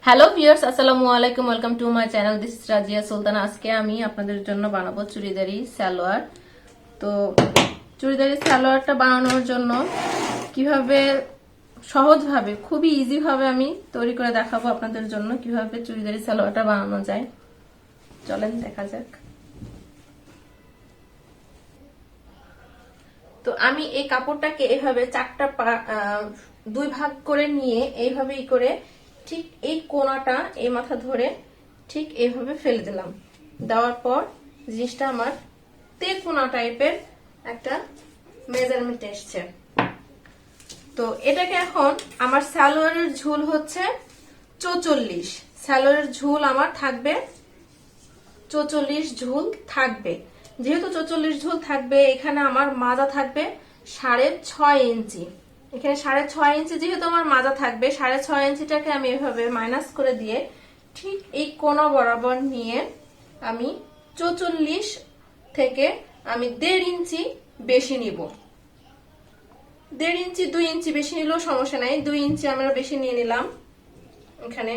Hello viewers, আসসালামু আলাইকুম। Welcome to my channel. This is Razia Sultana. আজকে আমি আপনাদের জন্য বানাবো চুড়িদারি সালোয়ার। তো চুড়িদারি সালোয়ারটা বানানোর জন্য কিভাবে সহজভাবে, খুবই ইজি ভাবে আমি তৈরি করে দেখাবো আপনাদের জন্য কিভাবে চুড়িদারি সালোয়ারটা বানানো যায়। চলেন দেখা যাক। তো আমি এই কাপড়টাকে এভাবে দুই ভাগ করে নিয়ে এইভাবে করে ঠিক এই কোণাটা এই মাথা ধরে ঠিক এইভাবে ফেলে দিলাম। দেওয়ার পর জিনিসটা আমার তেকোনা টাইপের একটা মেজারমেন্ট এসছে। তো এটাকে এখন আমার সালোয়ারের ঝুল হচ্ছে 44। সালোয়ারের ঝুল আমার থাকবে 44 ঝুল থাকবে। যেহেতু 44 ঝুল থাকবে, এখানে আমার মাজা থাকবে 6.5 ইঞ্চি। এখানে 6.5 ইঞ্চি যেহেতু আমার মাজা থাকবে, 6.5 ইঞ্চিটাকে আমি এভাবে মাইনাস করে দিয়ে ঠিক এই কোণা বরাবর নিয়ে আমি 44 থেকে আমি 1.5 ইঞ্চি বেশি নিব। 1.5 ইঞ্চি 2 ইঞ্চি বেশি নিলেও সমস্যা নাই। 2 ইঞ্চি আমরা বেশি নিয়ে নিলাম। এখানে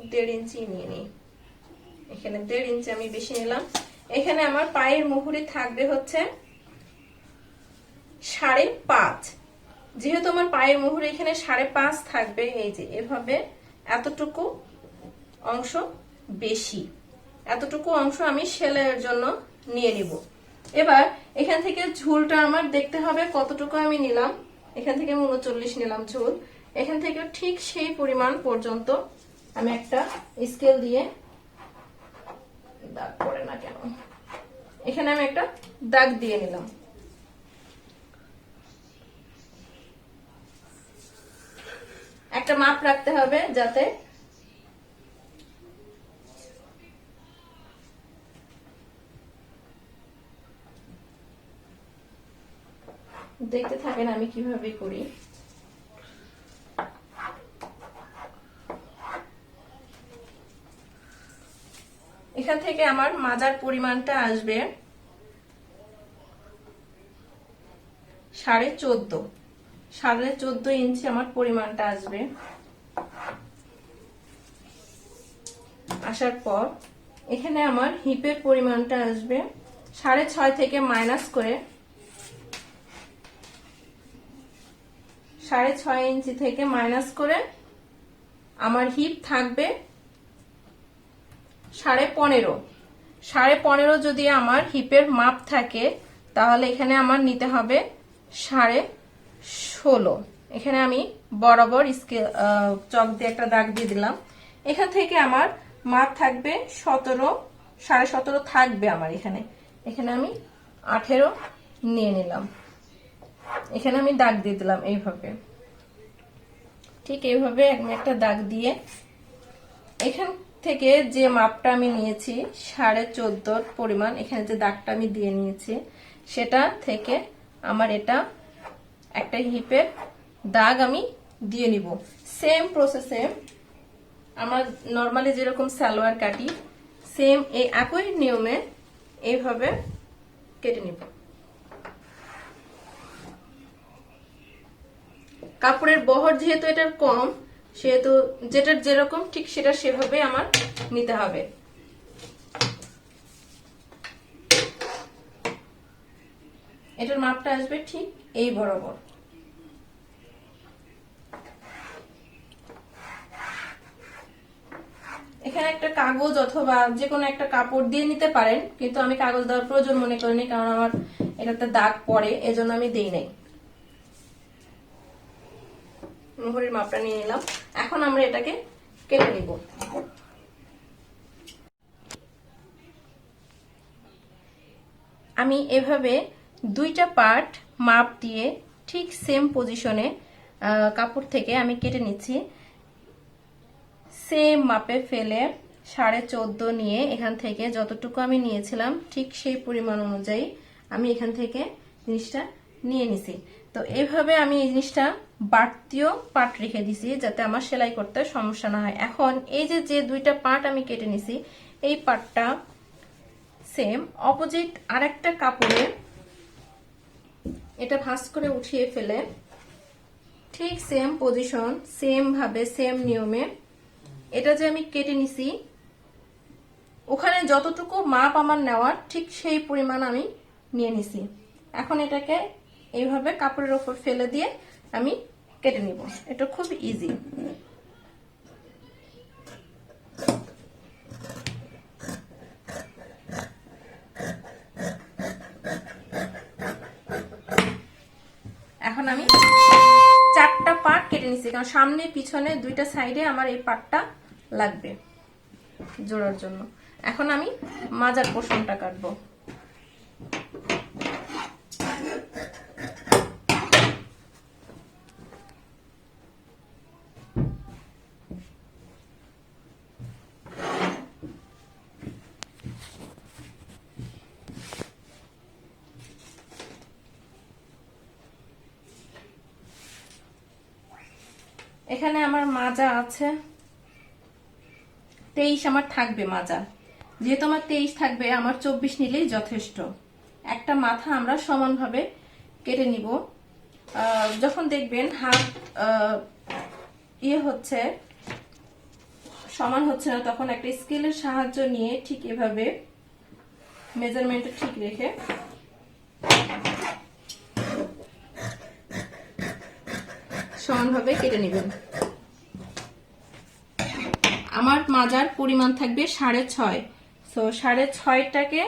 1.5 ইঞ্চি নিয়ে নিই। এখানে 1.5 ইঞ্চি আমি বেশি নিলাম। এখানে আমার পায়ের মুহুরি থাকবে হচ্ছে 5.5। যেহেতু আমার পায়ের মুহুরি এখানে 5.5 থাকবে, এই যে এভাবে এতটুকু অংশ বেশি, এতটুকু অংশ আমি সেলাইয়ের জন্য নিয়ে নিব। এবার এখান থেকে ঝুলটা আমার দেখতে হবে কতটুকু আমি নিলাম। এখান থেকে আমি 39 নিলাম ঝুল। এখান থেকে ঠিক সেই পরিমাণ পর্যন্ত আমি একটা স্কেল দিয়ে দাগ পড়ে না কেন, এখানে আমি একটা দাগ দিয়ে নিলাম। একটা মাপ রাখতে হবে যাতে দেখতে থাকেন আমি কিভাবে করি। এখান থেকে আমার মাজার পরিমাণটা আসবে 14.5 ইঞ্চি আমার পরিমাণটা আসবে। আসার পর এখানে আমার হিপের পরিমাণটা আসবে 6.5 থেকে মাইনাস করে 6.5 ইঞ্চি থেকে মাইনাস করে আমার হিপ থাকবে 15.5। 15.5 যদি আমার হিপের মাপ থাকে, তাহলে এখানে আমার নিতে হবে 16.5। এখানে আমি বরাবর স্কেল চক দিয়ে একটা দাগ দিয়ে দিলাম। এখান থেকে আমার মাপ থাকবে 17, 17.5 থাকবে আমার এখানে। এখানে আমি 18 নিয়ে নিলাম। এখানে আমি দাগ দিয়ে দিলাম এইভাবে। ঠিক এইভাবে আমি একটা দাগ দিয়ে এখান থেকে যে মাপটা আমি নিয়েছি 14.5 পরিমাণ, এখানে যে দাগটা আমি দিয়ে নিয়েছি সেটা থেকে আমার এটা একটা হিপের দাগ আমি দিয়ে নিব। সেম প্রসেসে আমরা নর্মালি যেরকম সালোয়ার কাটি, সেম এই একই নিয়মে এইভাবে কেটে নিব। কাপড়ের বহর যেহেতু এটার কম, সেহেতু যেটার যেরকম ঠিক সেটা সেভাবে আমার নিতে হবে। এটার মাপটা আসবে ঠিক এই বরাবর। এখানে একটা কাগজ অথবা যে কোনো একটা কাপড় দিয়ে নিতে পারেন, কিন্তু আমি কাগজ দেওয়ার প্রয়োজন মনে করিনি, কারণ আমার এটাতে দাগ পড়ে, এজন্য আমি দেই নাই। মুহুরির মাপটা নিয়ে নিলাম। এখন আমরা এটাকে কেটে নিব। আমি এভাবে দুইটা পার্ট মাপ দিয়ে ঠিক সেম পজিশনে কাপড় থেকে আমি কেটে নিচ্ছি। সেম মাপে ফেলে 14.5 নিয়ে এখান থেকে যতটুকু আমি নিয়েছিলাম ঠিক সেই পরিমাণ অনুযায়ী আমি এখান থেকে জিনিসটা নিয়ে নিছি। তো এইভাবে আমি এই জিনিসটা বাড়তিও পার্ট রেখে দিছি যাতে আমার সেলাই করতে সমস্যা না হয়। এখন এই যে দুইটা পার্ট আমি কেটে নিছি, এই পার্টটা সেম অপোজিট আরেকটা কাপড়ে এটা ভাঁজ করে উঠিয়ে ফেলে ঠিক সেম পজিশন, সেম ভাবে, সেম নিয়মে এটা যে আমি কেটে নিছি, ওখানে যতটুকু মাপ আমার নেওয়ার ঠিক সেই পরিমাণ আমি নিয়ে নিছি। এখন এটাকে এইভাবে কাপড়ের উপর ফেলে দিয়ে আমি কেটে নিব। এটা খুব ইজি। এখন আমি 4টা পার্ট কেটে নিছি, কারণ সামনে পিছনে দুইটা সাইডে আমার এই পার্টটা লাগবে জোড়ার জন্য। এখন আমি মাজার পোর্শনটা কাটবো। এখানে আমার মাজা আছে 23, আমার থাকবে মাজা। যেহেতু আমার 23 থাকবে, আমার 24 নিলেই যথেষ্ট। একটা মাথা আমরা সমানভাবে কেটে নিব। যখন দেখবেন হাত হচ্ছে, সমান হচ্ছে না, তখন একটা স্কেলের সাহায্য নিয়ে ঠিক এভাবে মেজারমেন্ট ঠিক রেখে সমানভাবে কেটে নেবেন। আমার মাজার পরিমাণ থাকবে 6.5। সো 6.5টাকে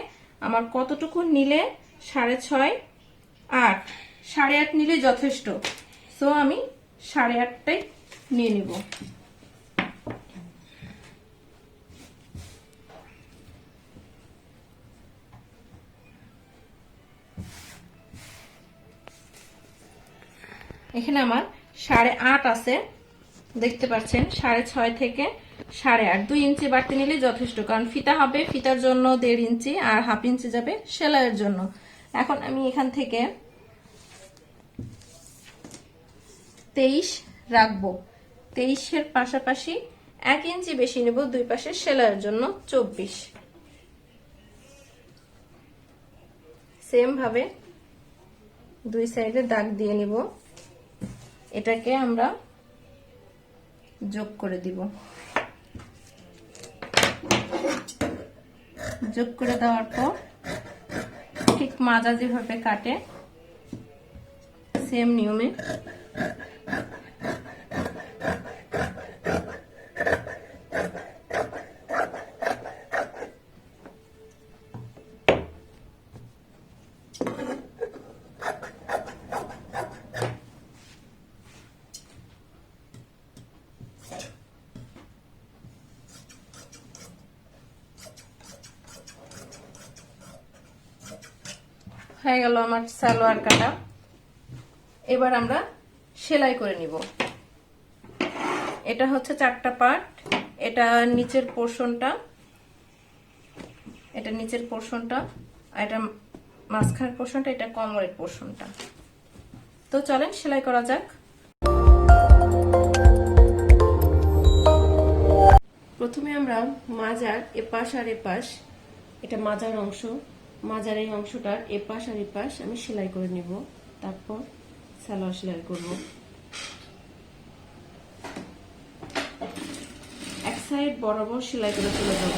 আমার কতটুকু নিলে 6.5, 8, 8.5 নিলে যথেষ্ট। সো আমি 8.5টাই নিয়ে নিব। এখানে আমার 8.5 আছে, দেখতে পাচ্ছেন। 6.5 থেকে 8.5, 2 ইঞ্চি বাড়তি নিলে যথেষ্ট, কারণ ফিতা হবে, ফিতার জন্য 1.5 ইঞ্চি আর 1/2 ইঞ্চি যাবে সেলাইয়ের জন্য। এখন আমি এখান থেকে 23 রাখবো। 23-এর পাশাপাশি 1 ইঞ্চি বেশি নেব দুই পাশে সেলাইয়ের জন্য, 24। সেম ভাবে দুই সাইডে দাগ দিয়ে নিব। এটাকে আমরা যোগ করে দিব। যোগ করে দেওয়ার পর ঠিক মাজা যেভাবে কাটে সেম নিয়মে হয়ে গেল আমার সালোয়ার কাটা। এবার আমরা সেলাই করে নিব। এটা হচ্ছে 4টা পার্ট। এটা নিচের পোর্শনটা, এটা নিচের পোর্শনটা, আর এটা মাঝখানের পোর্শনটা, এটা কোমরের পোর্শনটা। তো চলেন সেলাই করা যাক। প্রথমে আমরা মাজার এপাশ আর এপাশ, এটা মাজার অংশ, মাজার এই অংশটার এপাশ আর এপাশ আমি সেলাই করে নিব। তারপর সালোয়ার সেলাই করব। এক সাইড বরাবর সেলাই করে চলে যাব।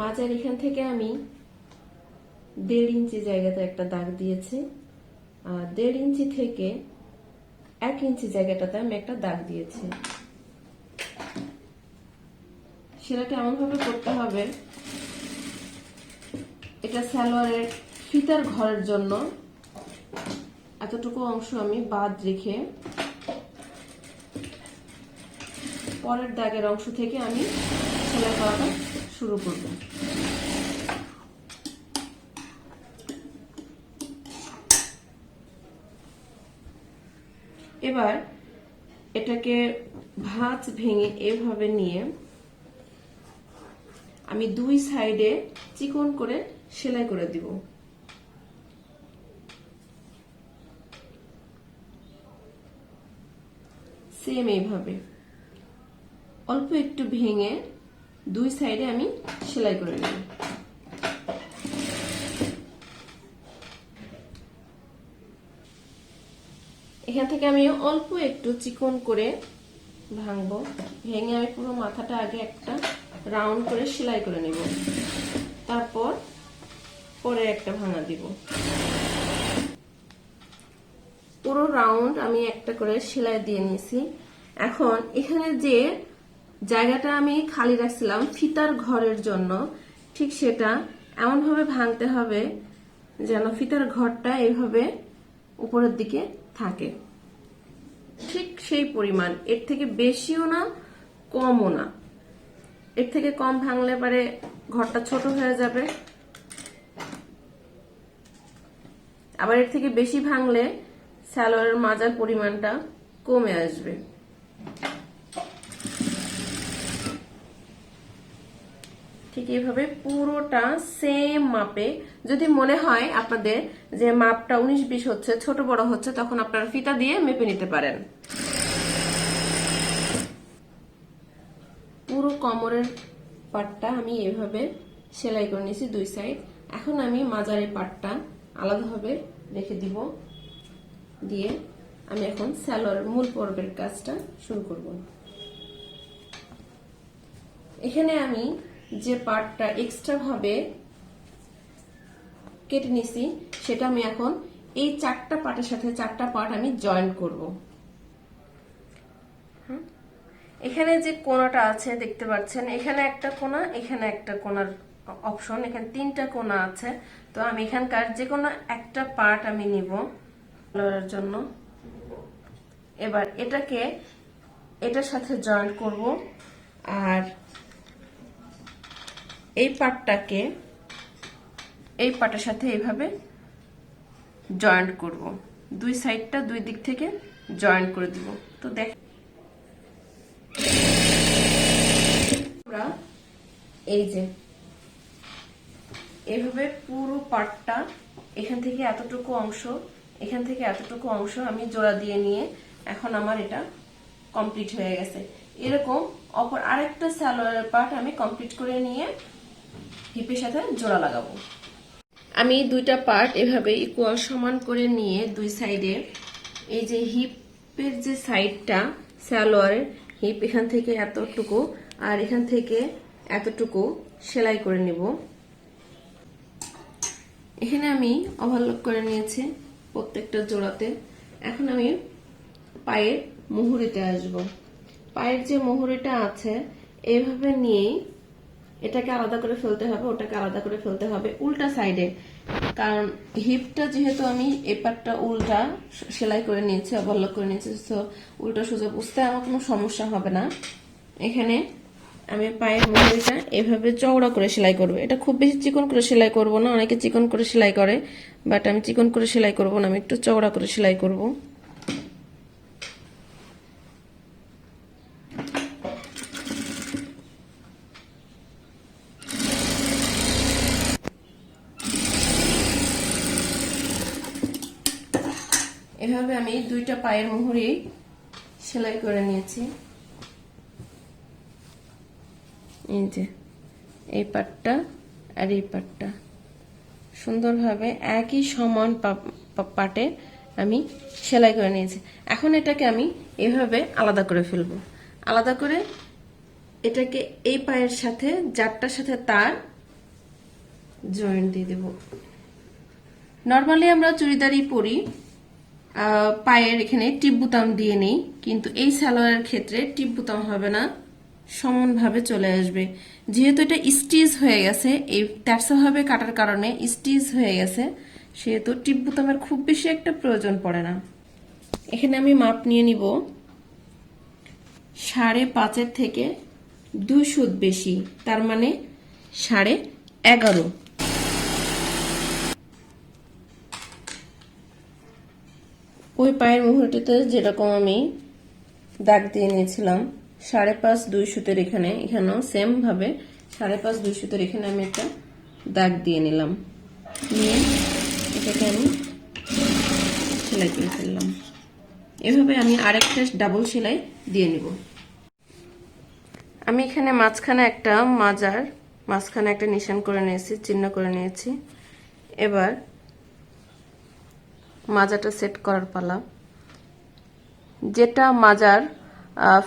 মাজার এখান থেকে আমি 1.5 ইঞ্চি জায়গাতে একটা দাগ দিয়েছি, আর 1.5 ইঞ্চি থেকে 1 ইঞ্চি জায়গাটাতে আমি একটা দাগ দিয়েছি। সেলাইটা এমন ভাবে করতে হবে, এটা সালোয়ারের ফিতার ঘরের জন্য এতটুকু অংশ আমি বাদ রেখে পরের দাগের অংশ থেকে আমি সেলাই করাটা শুরু করব। এবার এটাকে ভাঁজ ভেঙে এভাবে নিয়ে আমি দুই সাইডে চিকন করে সেলাই করে দিব। সেম এইভাবে অল্প একটু ভেঙে দুই সাইডে আমি সেলাই করে নেব। এখান থেকে আমি অল্প একটু চিকন করে ভাঙবো। ভেঙে আমি পুরো মাথাটা আগে একটা রাউন্ড করে সেলাই করে নেব, তারপর পরে একটা ভাঙা দিব। পুরো রাউন্ড আমি একটা করে সেলাই দিয়ে নিয়েছি। এখন এখানে যে জায়গাটা আমি খালি রাখছিলাম ফিতার ঘরের জন্য, ঠিক সেটা এমন ভাবে ভাঙতে হবে যেন ফিতার ঘরটা এইভাবে উপরের দিকে থাকে, ঠিক সেই পরিমাণ। এর থেকে বেশিও না, কমও না। এর থেকে কম ভাঙলে পারে ঘরটা ছোট হয়ে যাবে, আবার এর থেকে বেশি ভাঙলে সালোয়ারের মাজার পরিমাণটা কমে আসবে। ঠিক এইভাবে পুরোটা সেম মাপে, যদি মনে হয় আপনাদের যে মাপটা 19-20 হচ্ছে, ছোট বড় হচ্ছে, তখন আপনারা ফিতা দিয়ে মেপে নিতে পারেন। পুরো কোমরের পাটটা আমি এইভাবে সেলাই করে নিয়েছি 2 সাইড। এখন আমি মাজারের পাটটা আলাদাভাবে রেখে দিব। দিয়ে আমি এখন সালোয়ারের মূল পর্বের কাজটা শুরু করব। এখানে আমি যে পার্টটা এক্সট্রা ভাবে কেটে নিছি, সেটা আমি এখন এই 4টা পার্টের সাথে 4টা পার্ট আমি জয়েন করব। এখানে যে কোণাটা আছে দেখতে পাচ্ছেন, এখানে একটা কোণা, এখানে একটা কোণার অপশন, এখানে 3টা কোণা আছে। তো আমি এখানকার যে কোনো একটা পার্ট আমি নিব সালোয়ারের জন্য। এবার এটাকে এটার সাথে জয়েন করব, আর এই পার্টটাকে এই পার্টের সাথে এইভাবে জয়েন্ট করব। 2 সাইডটা 2 দিক থেকে জয়েন্ট করে দিব। তো দেখ, আমরা এই যে এইভাবে পুরো পার্টটা এখান থেকে এতটুকু অংশ, এখান থেকে এতটুকু অংশ আমি জোড়া দিয়ে নিয়ে এখন আমার এটা কমপ্লিট হয়ে গেছে। এরকম অপর আরেকটা সালোয়ারের পার্ট আমি কমপ্লিট করে নিয়ে হিপের সাথে জোড়া লাগাবো। আমি 2টা পার্ট এভাবে ইকুয়াল সমান করে নিয়ে 2 সাইডে এই যে হিপের যে সাইডটা, সালোয়ারের হিপ এখান থেকে এতটুকু আর এখান থেকে এতটুকু সেলাই করে নিব। এখানে আমি ওভারলক করে নিয়েছি প্রত্যেকটা জোড়াতে। এখন আমি পায়ের মুহুরিতে আসব। পায়ের যে মুহুরিটা আছে এইভাবে নিয়ে এটাকে আলাদা করে ফেলতে হবে, ওটাকে আলাদা করে ফেলতে হবে উল্টা সাইডে, কারণ হিপটা যেহেতু আমি এই পাটটা উল্টা সেলাই করে নিয়েছি, ওভারলক করে নিয়েছি, তো উল্টা সোজা বুঝতে আমার কোনো সমস্যা হবে না। এখানে আমি পায়ের মুহুরিটা এভাবে চওড়া করে সেলাই করব। এটা খুব বেশি চিকন করে সেলাই করব না, অনেকে চিকন করে সেলাই করে, বাট আমি চিকন করে সেলাই করব না, আমি একটু চওড়া করে সেলাই করব। এভাবে আমি 2টা পায়ের মুহুরি সেলাই করে নিয়েছি। এই যে এই পাটটা আর এই পাটটা সুন্দরভাবে একই সমান পাটে আমি সেলাই করে নিয়েছি। এখন এটাকে আমি এভাবে আলাদা করে ফেলবো। আলাদা করে এটাকে এই পায়ের সাথে জারটার সাথে তার জয়েন্ট দিয়ে দেব। নর্মালি আমরা চুড়িদারই পরি, পায়ের এখানে টিপ বুতাম দিয়ে নেই, কিন্তু এই সালোয়ারের ক্ষেত্রে টিপ বুতাম হবে না, সমানভাবে চলে আসবে। যেহেতু এটা স্টিচ হয়ে গেছে, এই তেরছাভাবে কাটার কারণে স্টিচ হয়ে গেছে, সেহেতু টিপ বুতামের খুব বেশি একটা প্রয়োজন পড়ে না। এখানে আমি মাপ নিয়ে নিব 5.5 থেকে 2 সুত বেশি, তার মানে 11.5। ওই পায়ের মুহুরিটাতে যেরকম আমি দাগ দিয়ে নিয়েছিলাম 5.5 2 সুতের, এখানেও সেম ভাবে 5.5 2 সুতের এখানে আমি একটা দাগ দিয়ে নিলাম, নিয়ে এটাকে আমি সেলাই করে ফেললাম। এভাবে আমি আরেকটা ডাবল সেলাই দিয়ে নিব। আমি এখানে মাঝখানে একটা মাজার, মাঝখানে একটা নিশান করে নিয়েছি, চিহ্ন করে নিয়েছি। এবার মাজাটা সেট করার পালা। যেটা মাজার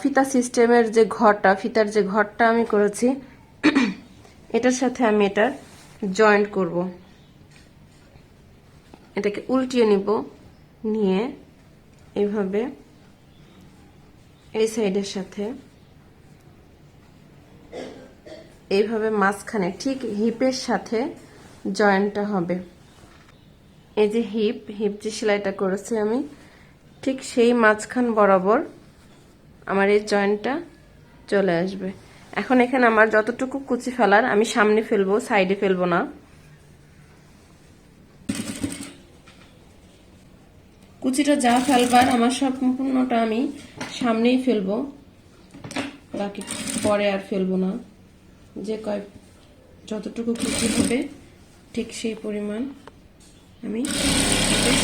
ফিতা সিস্টেমের যে ঘরটা, ফিতার যে ঘরটা আমি করেছি এটার সাথে আমি এটা জয়েন্ট করব। এটাকে উল্টিয়ে নিব, নিয়ে এইভাবে এই সাইডের সাথে এইভাবে মাঝখানে ঠিক হিপের সাথে জয়েন্টটা হবে। এই যে হিপ যে সেলাইটা করেছি আমি, ঠিক সেই মাঝখান বরাবর আমার এই জয়েন্টটা চলে আসবে। এখন এখানে আমার যতটুকু কুচি ফেলার আমি সামনে ফেলবো, সাইডে ফেলবো না। কুচিটা যা ফেলবার আমার সম্পূর্ণটা আমি সামনেই ফেলবো, বাকি পরে আর ফেলবো না। যে যতটুকু কুচি হবে ঠিক সেই পরিমাণ আমি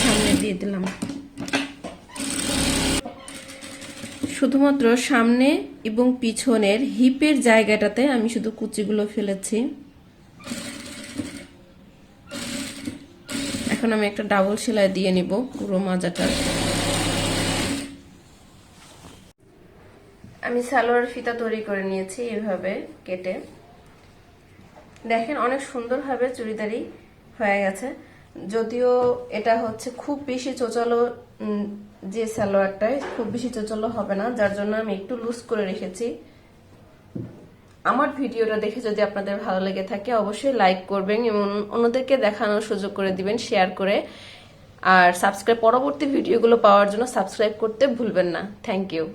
সামনে দিয়ে দিলাম। শুধুমাত্র সামনে এবং পিছনের হিপের জায়গাটাতে আমি শুধু কুচিগুলো ফেলেছি। এখন আমি একটা ডাবল সেলাই দিয়ে নিব পুরো মাজাটা। আমি সালোয়ার ফিতা তৈরি করে নিয়েছি এভাবে কেটে। দেখেন অনেক সুন্দরভাবে চুড়িদারি হয়ে গেছে। যদিও এটা হচ্ছে খুব বেশি চোচালো, যে সালোয়ারটায় খুব বেশি চোচালো হবে না, যার জন্য আমি একটু লুজ করে রেখেছি। আমার ভিডিওটা দেখে যদি আপনাদের ভালো লেগে থাকে অবশ্যই লাইক করবেন এবং অন্যদেরকে দেখানোর সুযোগ করে দিবেন শেয়ার করে। আর পরবর্তী ভিডিওগুলো পাওয়ার জন্য সাবস্ক্রাইব করতে ভুলবেন না। Thank you.